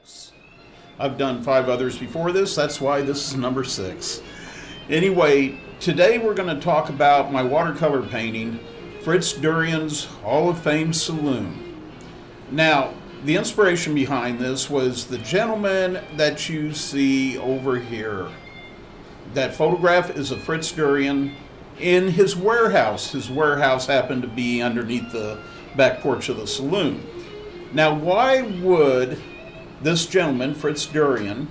House. I've done 5 others before this, that's why this is number 6. Anyway, today we're going to talk about my watercolor painting, Fritz Durien's Hall of Fame Saloon. Now, the inspiration behind this was the gentleman that you see over here. That photograph is of Fritz Durien in his warehouse. His warehouse happened to be underneath the back porch of the saloon. Now, why would this gentleman, Fritz Durien,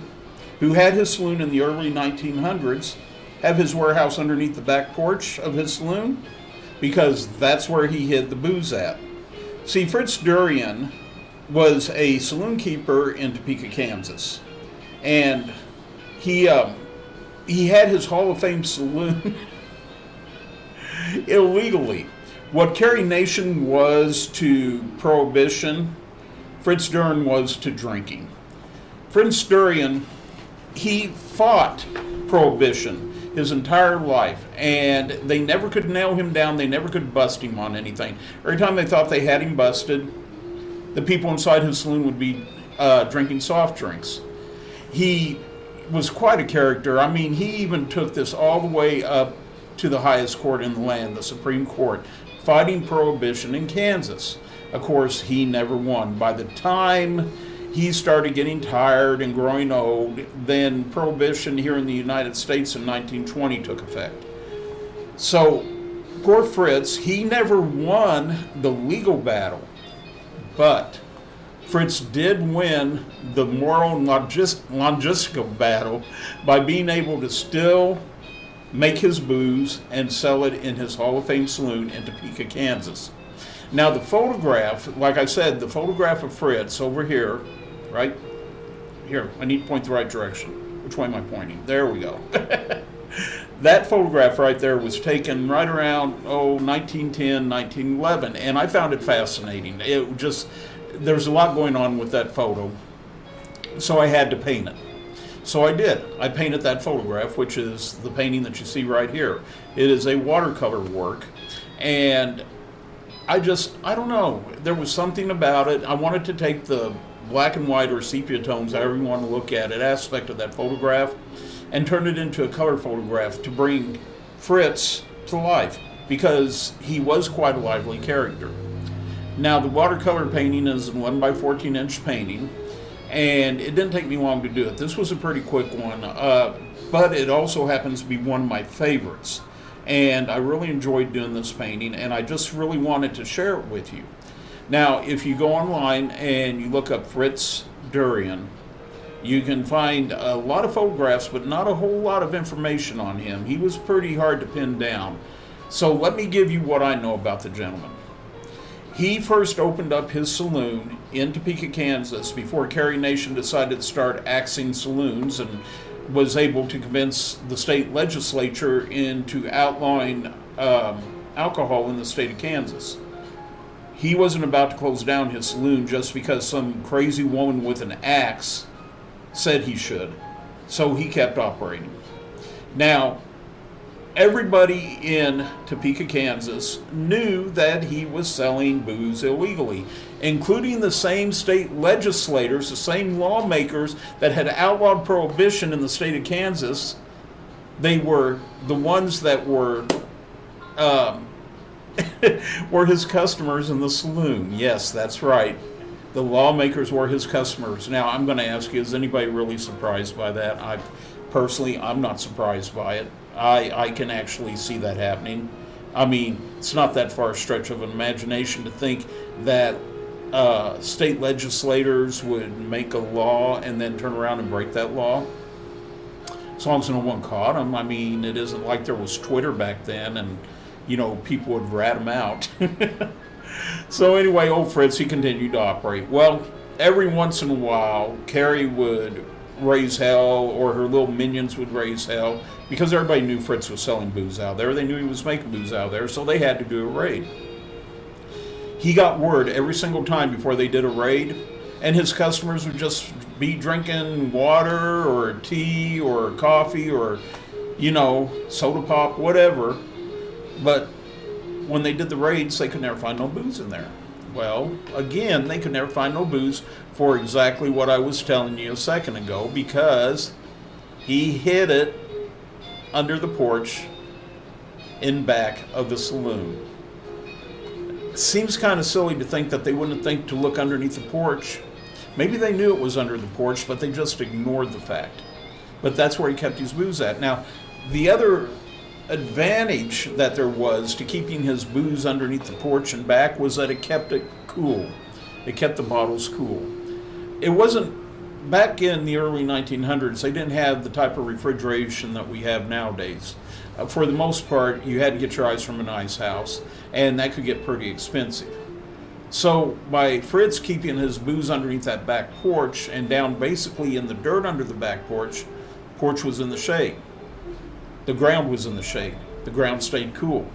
who had his saloon in the early 1900s, have his warehouse underneath the back porch of his saloon? Because that's where he hid the booze at. See, Fritz Durien was a saloon keeper in Topeka, Kansas. And he had his Hall of Fame saloon illegally. What Carrie Nation was to Prohibition, Fritz Durien was to drinking. Fritz Durien, he fought Prohibition his entire life, and they never could nail him down, they never could bust him on anything. Every time they thought they had him busted, the people inside his saloon would be drinking soft drinks. He was quite a character. I mean, he even took this all the way up to the highest court in the land, the Supreme Court, fighting Prohibition in Kansas. Of course, he never won. By the time he started getting tired and growing old, then Prohibition here in the United States in 1920 took effect. So, poor Fritz, he never won the legal battle. But Fritz did win the moral and logistical battle by being able to still make his booze and sell it in his Hall of Fame saloon in Topeka, Kansas. Now the photograph, like I said, the photograph of Fritz over here, right here, I need to point the right direction. Which way am I pointing? There we go. That photograph right there was taken right around, 1910, 1911, and I found it fascinating. There's a lot going on with that photo, so I had to paint it. So I did. I painted that photograph, which is the painting that you see right here. It is a watercolor work, and I don't know, there was something about it. I wanted to take the black and white or sepia tones, however you want to look at it, aspect of that photograph, and turn it into a color photograph to bring Fritz to life, because he was quite a lively character. Now, the watercolor painting is an 11 by 14 inch painting, and it didn't take me long to do it. This was a pretty quick one, but it also happens to be one of my favorites. And I really enjoyed doing this painting, and I just really wanted to share it with you. Now, if you go online and you look up Fritz Durien, you can find a lot of photographs, but not a whole lot of information on him. He was pretty hard to pin down. So let me give you what I know about the gentleman. He first opened up his saloon in Topeka, Kansas, before Carrie Nation decided to start axing saloons, and was able to convince the state legislature into outlawing alcohol in the state of Kansas. He wasn't about to close down his saloon just because some crazy woman with an axe said he should. So he kept operating. Now, everybody in Topeka, Kansas knew that he was selling booze illegally, including the same state legislators, the same lawmakers that had outlawed Prohibition in the state of Kansas. They were the ones that were were his customers in the saloon. Yes, that's right. The lawmakers were his customers. Now, I'm going to ask you, is anybody really surprised by that? I'm not surprised by it. I can actually see that happening. I mean, it's not that far a stretch of an imagination to think that state legislators would make a law and then turn around and break that law. As long as no one caught them. I mean, it isn't like there was Twitter back then and, people would rat them out. So anyway, Ol Fritz, he continued to operate. Well, every once in a while, Carrie would raise hell, or her little minions would raise hell, because everybody knew Fritz was selling booze out there. They knew he was making booze out there, so they had to do a raid. He got word every single time before they did a raid, and his customers would just be drinking water or tea or coffee or, soda pop, whatever. But when they did the raids, they could never find no booze in there. Well, again, they could never find no booze for exactly what I was telling you a second ago, because he hid it under the porch in back of the saloon. Seems kind of silly to think that they wouldn't think to look underneath the porch. Maybe they knew it was under the porch, but they just ignored the fact. But that's where he kept his booze at. Now, the other advantage that there was to keeping his booze underneath the porch and back was that it kept it cool. It kept the bottles cool. It wasn't, back in the early 1900s, they didn't have the type of refrigeration that we have nowadays. For the most part, you had to get your ice from an ice house, and that could get pretty expensive. So by Fritz keeping his booze underneath that back porch and down basically in the dirt under the back porch was in the shade. The ground was in the shade. The ground stayed cool.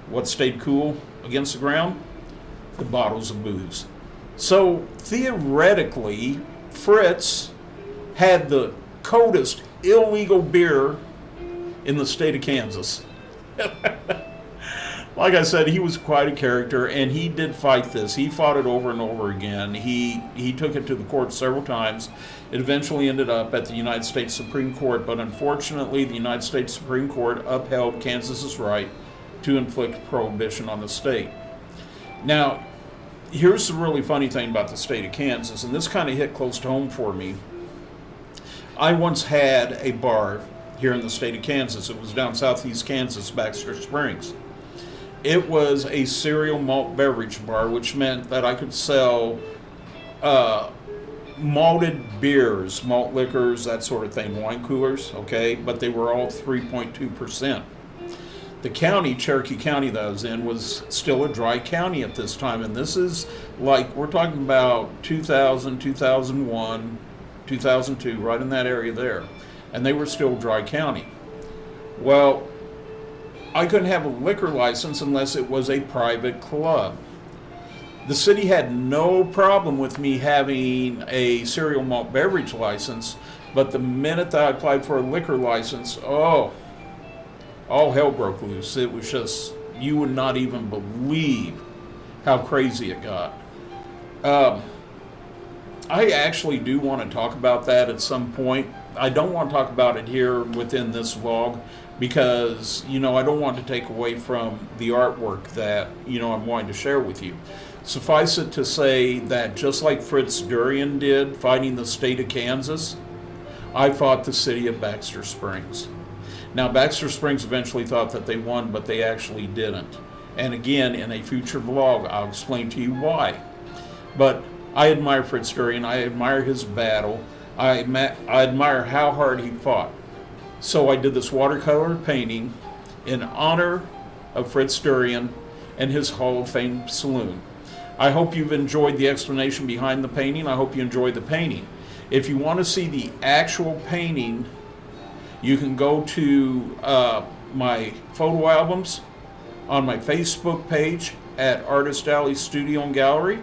What stayed cool against the ground? The bottles of booze. So theoretically, Fritz had the coldest illegal beer in the state of Kansas. Like I said, he was quite a character, and he did fight this. He fought it over and over again. He took it to the court several times. It eventually ended up at the United States Supreme Court, but unfortunately, the United States Supreme Court upheld Kansas's right to inflict prohibition on the state. Now, here's the really funny thing about the state of Kansas, and this kind of hit close to home for me. I once had a bar here in the state of Kansas. It was down southeast Kansas, Baxter Springs. It was a cereal malt beverage bar, which meant that I could sell malted beers, malt liquors, that sort of thing, wine coolers, okay? But they were all 3.2%. The county, Cherokee County that I was in, was still a dry county at this time, and this is like, we're talking about 2000, 2001, 2002, right in that area there. And they were still dry county. Well, I couldn't have a liquor license unless it was a private club. The city had no problem with me having a cereal malt beverage license, but the minute that I applied for a liquor license, all hell broke loose. It was just, you would not even believe how crazy it got. I actually do want to talk about that at some point. I don't want to talk about it here within this vlog because, I don't want to take away from the artwork that, I'm wanting to share with you. Suffice it to say that just like Fritz Durien did fighting the state of Kansas, I fought the city of Baxter Springs. Now, Baxter Springs eventually thought that they won, but they actually didn't. And again, in a future vlog, I'll explain to you why. But I admire Fritz Durien. I admire his battle. I admire how hard he fought. So I did this watercolor painting in honor of Fritz Durien and his Hall of Fame saloon. I hope you've enjoyed the explanation behind the painting. I hope you enjoyed the painting. If you want to see the actual painting, you can go to my photo albums on my Facebook page at Artist Alley Studio and Gallery.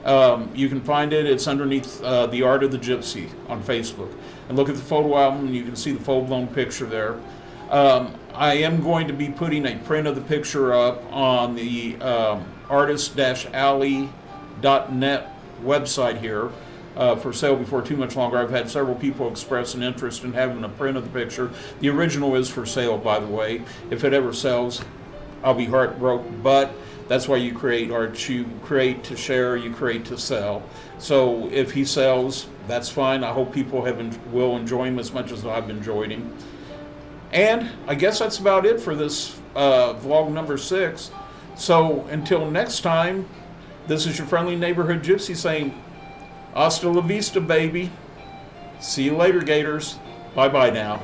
You can find it. It's underneath The Art of the Gypsy on Facebook. And look at the photo album, and you can see the full-blown picture there. I am going to be putting a print of the picture up on the artist-alley.net website here for sale before too much longer. I've had several people express an interest in having a print of the picture. The original is for sale, by the way. If it ever sells, I'll be heartbroken, but that's why you create art. You create to share, you create to sell. So if he sells, that's fine. I hope people will enjoy him as much as I've enjoyed him. And I guess that's about it for this vlog number 6. So until next time, this is your friendly neighborhood gypsy saying, hasta la vista, baby. See you later, Gators. Bye-bye now.